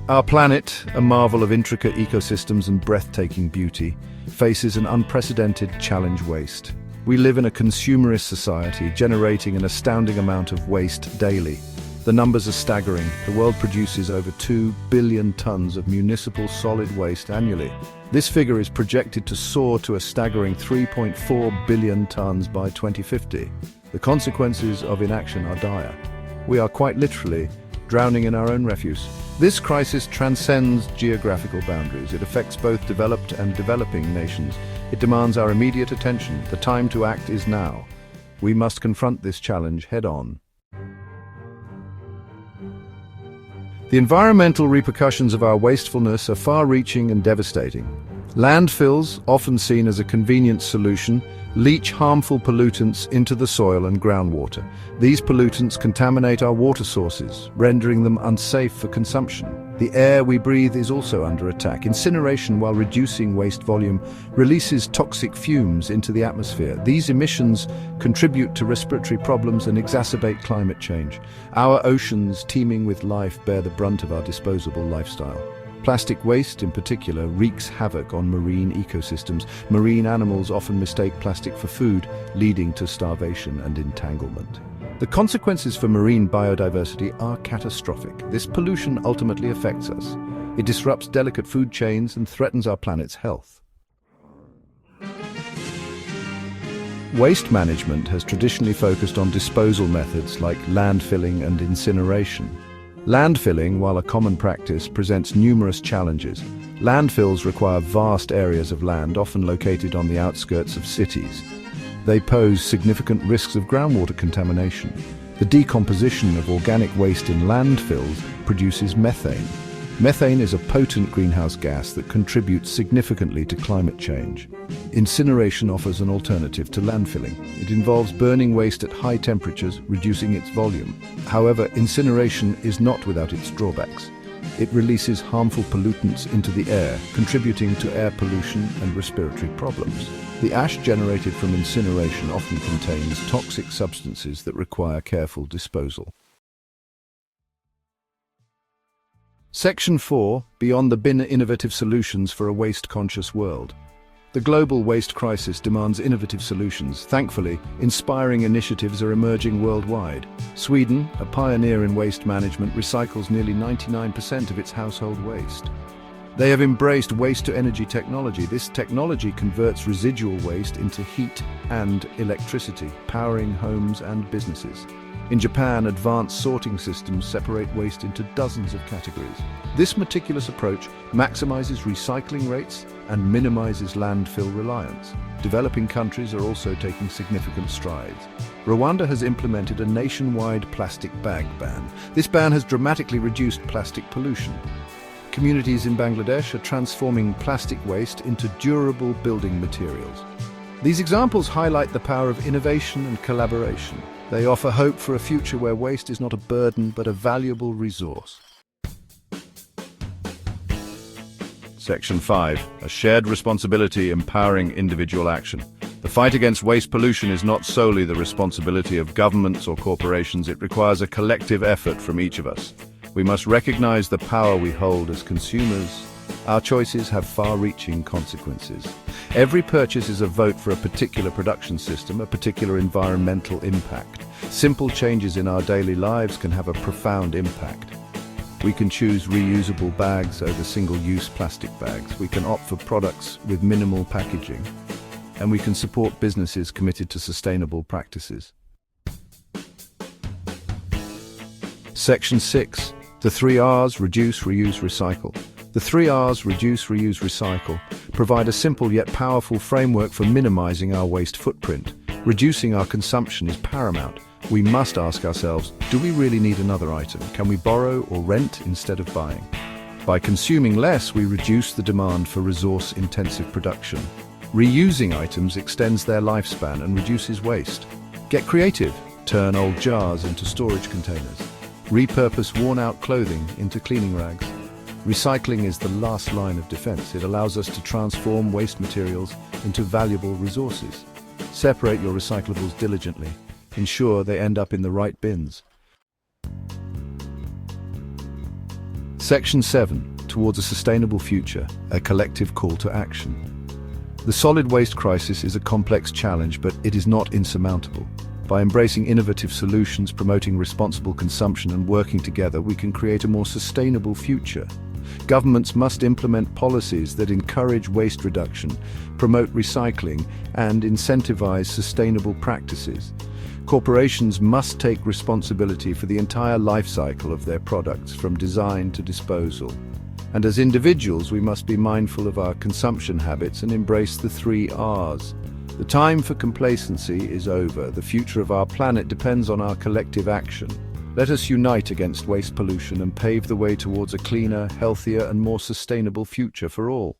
Our planet, a marvel of intricate ecosystems and breathtaking beauty, faces an unprecedented challenge: waste. We live in a consumerist society, generating an astounding amount of waste daily. The numbers are staggering. The world produces over 2 billion tons of municipal solid waste annually. This figure is projected to soar to a staggering 3.4 billion tons by 2050. The consequences of inaction are dire. We are quite literally drowning in our own refuse. This crisis transcends geographical boundaries. It affects both developed and developing nations. It demands our immediate attention. The time to act is now. We must confront this challenge head-on. The environmental repercussions of our wastefulness are far-reaching and devastating. Landfills, often seen as a convenient solution, leach harmful pollutants into the soil and groundwater. These pollutants contaminate our water sources, rendering them unsafe for consumption. The air we breathe is also under attack. Incineration, while reducing waste volume, releases toxic fumes into the atmosphere. These emissions contribute to respiratory problems and exacerbate climate change. Our oceans, teeming with life, bear the brunt of our disposable lifestyle. Plastic waste, in particular, wreaks havoc on marine ecosystems. Marine animals often mistake plastic for food, leading to starvation and entanglement. The consequences for marine biodiversity are catastrophic. This pollution ultimately affects us. It disrupts delicate food chains and threatens our planet's health. Waste management has traditionally focused on disposal methods like landfilling and incineration. Landfilling, while a common practice, presents numerous challenges. Landfills require vast areas of land, often located on the outskirts of cities. They pose significant risks of groundwater contamination. The decomposition of organic waste in landfills produces methane. Methane is a potent greenhouse gas that contributes significantly to climate change. Incineration offers an alternative to landfilling. It involves burning waste at high temperatures, reducing its volume. However, incineration is not without its drawbacks. It releases harmful pollutants into the air, contributing to air pollution and respiratory problems. The ash generated from incineration often contains toxic substances that require careful disposal. Section 4. Beyond the bin: innovative solutions for a waste-conscious world. The global waste crisis demands innovative solutions. Thankfully, inspiring initiatives are emerging worldwide. Sweden, a pioneer in waste management, recycles nearly 99% of its household waste. They have embraced waste-to-energy technology. This technology converts residual waste into heat and electricity, powering homes and businesses. In Japan, advanced sorting systems separate waste into dozens of categories. This meticulous approach maximizes recycling rates and minimizes landfill reliance. Developing countries are also taking significant strides. Rwanda has implemented a nationwide plastic bag ban. This ban has dramatically reduced plastic pollution. Communities in Bangladesh are transforming plastic waste into durable building materials. These examples highlight the power of innovation and collaboration. They offer hope for a future where waste is not a burden but a valuable resource. Section 5. A shared responsibility empowering individual action. The fight against waste pollution is not solely the responsibility of governments or corporations. It requires a collective effort from each of us. We must recognize the power we hold as consumers. Our choices have far-reaching consequences. Every purchase is a vote for a particular production system, a particular environmental impact. Simple changes in our daily lives can have a profound impact. We can choose reusable bags over single-use plastic bags. We can opt for products with minimal packaging. And we can support businesses committed to sustainable practices. Section 6. The 3 R's: reduce, reuse, recycle. The 3 R's, reduce, reuse, recycle, provide a simple yet powerful framework for minimizing our waste footprint. Reducing our consumption is paramount. We must ask ourselves, do we really need another item? Can we borrow or rent instead of buying? By consuming less, we reduce the demand for resource-intensive production. Reusing items extends their lifespan and reduces waste. Get creative. Turn old jars into storage containers. Repurpose worn-out clothing into cleaning rags. Recycling is the last line of defense. It allows us to transform waste materials into valuable resources. Separate your recyclables diligently. Ensure they end up in the right bins. Section 7. Towards a sustainable future, a collective call to action. The solid waste crisis is a complex challenge, but it is not insurmountable. By embracing innovative solutions, promoting responsible consumption, and working together, we can create a more sustainable future. Governments must implement policies that encourage waste reduction, promote recycling, and incentivize sustainable practices. Corporations must take responsibility for the entire life cycle of their products, from design to disposal. And as individuals, we must be mindful of our consumption habits and embrace the 3 Rs. The time for complacency is over. The future of our planet depends on our collective action. Let us unite against waste pollution and pave the way towards a cleaner, healthier, and more sustainable future for all.